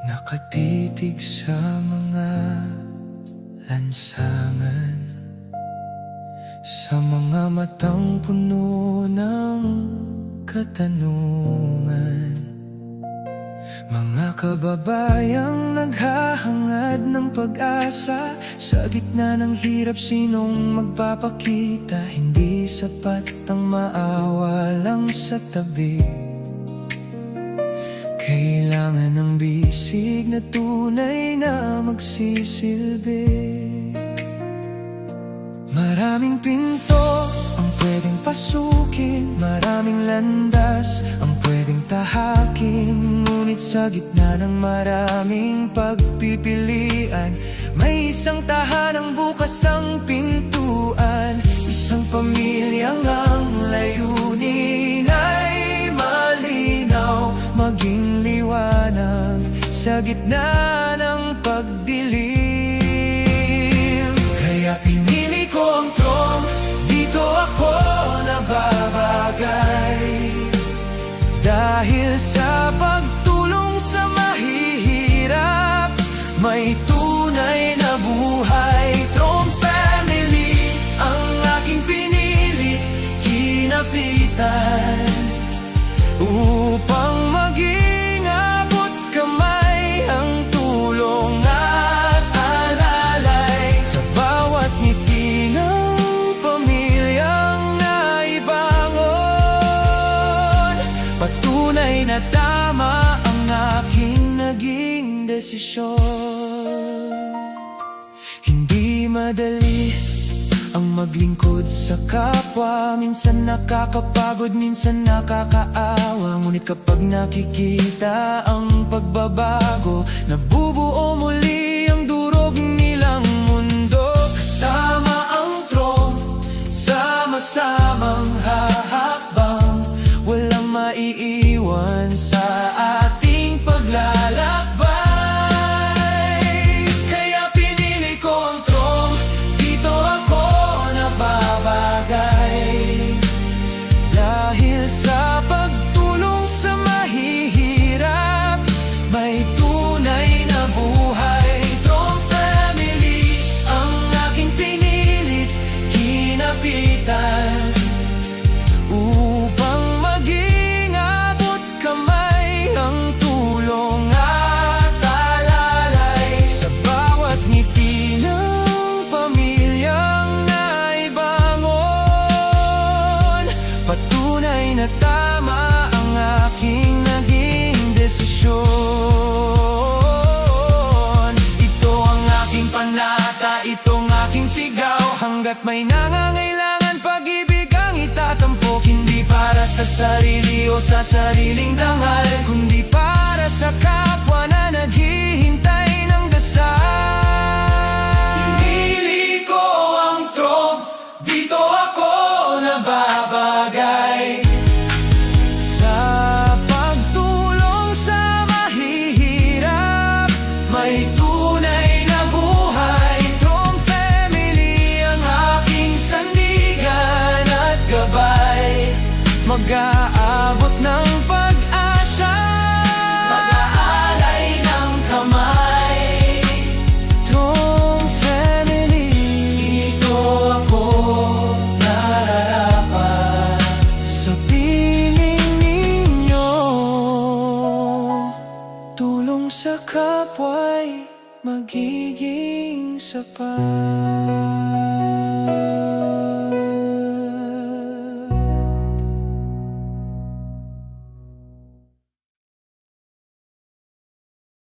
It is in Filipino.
Nakatitig sa mga lansangan, sa mga matang puno ng katanungan. Mga kababayang naghahangad ng pag-asa, sa gitna ng hirap sinong magpapakita? Hindi sapat ang maawa lang sa tabi, kailangan ng bisig na tunay na magsisilbi. Maraming pinto ang pwedeng pasukin, maraming landas ang pwedeng tahakin. Ngunit sa gitna ng maraming pagpipilian, may isang tahanang bukas ang pintuan. Isang pamilyang ang layunin ay malinaw, maging liwanag sa gitna ng pagdilim. Kaya pinili ko ang throne, dito ako nababagay. Dahil sa pagtulong sa mahihirap, may tunay na buhay. Throne family ang aking pinili, kinapitan upang maging abot kamay ang tulong at alalay sa bawat ngiti ng pamilyang naibangon. Patunay na tama ang aking naging desisyon. Hindi madali ang maglingkod sa kapwa, minsan nakakapagod, minsan nakakaawa. Ngunit kapag nakikita ang pagbabago, nabubuo muli ang durog nilang mundo. Kasama ang throne, sama-samang hahakbang, walang maiiwan sa ating paglalakbay. Dahil sa pagtulong sa mahihirap, may tunay na buhay. Throne family ang aking pinilit, kinapitan upang maging abot kamay ang tulong at alalay sa bawat ngiti ng pamilyang naibangon. Patunay na tama ang aking naging desisyon. Ito ang aking panata, itong aking sigaw. Hanggat may nangangailangan, pag-ibig ang itatampok. Hindi para sa sarili o sa sariling dangal, kundi para sa kapwa na naghihintay ng dasal. Pinili ko ang throne, dito ako nababagay. Sa pagtulong sa mahihirap, may tunay na buhay. Throne family ang aking sandigan at gabay, mag-aabot ng pag-asa, mag-aalay ng kamay. Throne family, dito ako nararapat sa piling ninyo. Tulong sa kapwa'y magiging sapat.